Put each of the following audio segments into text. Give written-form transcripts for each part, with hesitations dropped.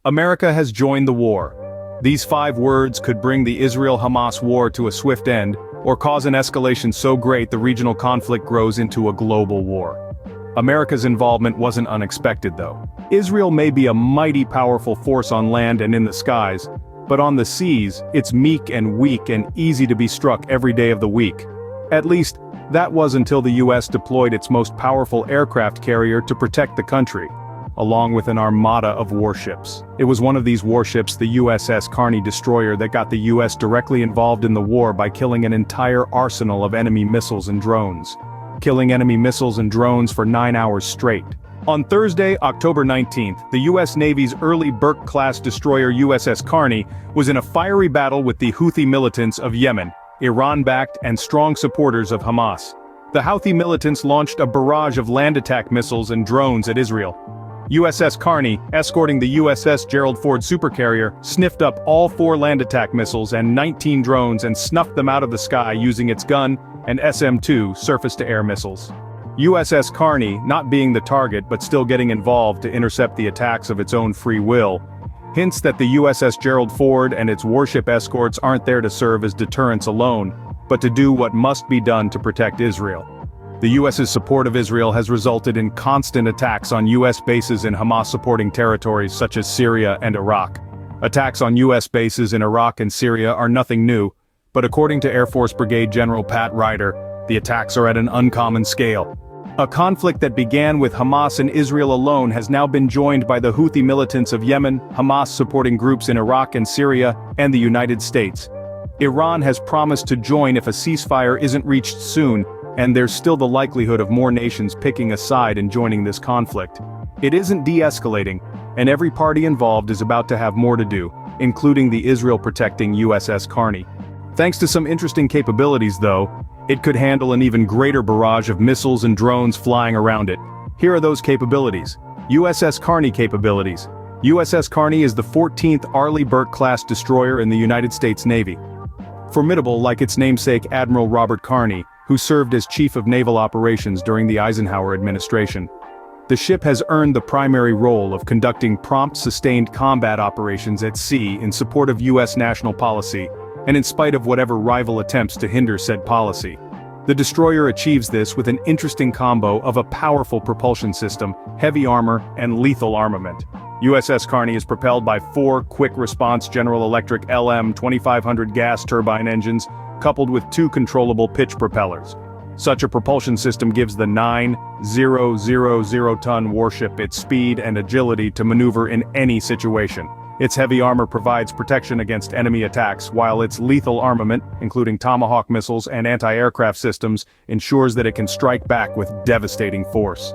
America has joined the war. These 5 words could bring the Israel-Hamas war to a swift end, or cause an escalation so great the regional conflict grows into a global war. America's involvement wasn't unexpected though. Israel may be a mighty powerful force on land and in the skies, but on the seas, it's meek and weak and easy to be struck every day of the week. At least, that was until the US deployed its most powerful aircraft carrier to protect the country, along with an armada of warships. It was one of these warships, the USS Carney destroyer, that got the US directly involved in the war by killing an entire arsenal of enemy missiles and drones. Killing enemy missiles and drones for 9 hours straight. On Thursday, October 19th, the U.S. Navy's early Embarked-class destroyer USS Carney was in a fiery battle with the Houthi militants of Yemen, Iran-backed and strong supporters of Hamas. The Houthi militants launched a barrage of land attack missiles and drones at Israel. USS Carney, escorting the USS Gerald Ford supercarrier, sniffed up all 4 land attack missiles and 19 drones and snuffed them out of the sky using its gun and SM-2 surface-to-air missiles. USS Carney, not being the target but still getting involved to intercept the attacks of its own free will, hints that the USS Gerald Ford and its warship escorts aren't there to serve as deterrence alone, but to do what must be done to protect Israel. The US's support of Israel has resulted in constant attacks on US bases in Hamas-supporting territories such as Syria and Iraq. Attacks on US bases in Iraq and Syria are nothing new, but according to Air Force Brigade General Pat Ryder, the attacks are at an uncommon scale. A conflict that began with Hamas and Israel alone has now been joined by the Houthi militants of Yemen, Hamas-supporting groups in Iraq and Syria, and the United States. Iran has promised to join if a ceasefire isn't reached soon, and there's still the likelihood of more nations picking a side and joining this conflict. It isn't de-escalating, and every party involved is about to have more to do, including the Israel-protecting USS Carney. Thanks to some interesting capabilities though, it could handle an even greater barrage of missiles and drones flying around it. Here are those capabilities. USS Carney capabilities. USS Carney is the 14th Arleigh Burke-class destroyer in the United States Navy. Formidable like its namesake Admiral Robert Carney, who served as Chief of Naval Operations during the Eisenhower administration. The ship has earned the primary role of conducting prompt sustained combat operations at sea in support of U.S. national policy, and in spite of whatever rival attempts to hinder said policy. The destroyer achieves this with an interesting combo of a powerful propulsion system, heavy armor, and lethal armament. USS Carney is propelled by 4 quick-response General Electric LM-2500 gas turbine engines, coupled with 2 controllable pitch propellers. Such a propulsion system gives the 9,000-ton warship its speed and agility to maneuver in any situation. Its heavy armor provides protection against enemy attacks, while its lethal armament, including Tomahawk missiles and anti-aircraft systems, ensures that it can strike back with devastating force.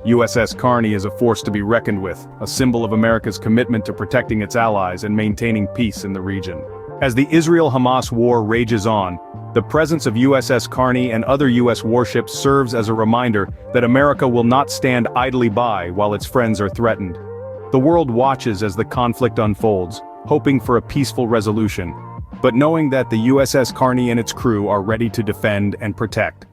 USS Carney is a force to be reckoned with, a symbol of America's commitment to protecting its allies and maintaining peace in the region. As the Israel-Hamas war rages on, the presence of USS Carney and other U.S. warships serves as a reminder that America will not stand idly by while its friends are threatened. The world watches as the conflict unfolds, hoping for a peaceful resolution, but knowing that the USS Carney and its crew are ready to defend and protect.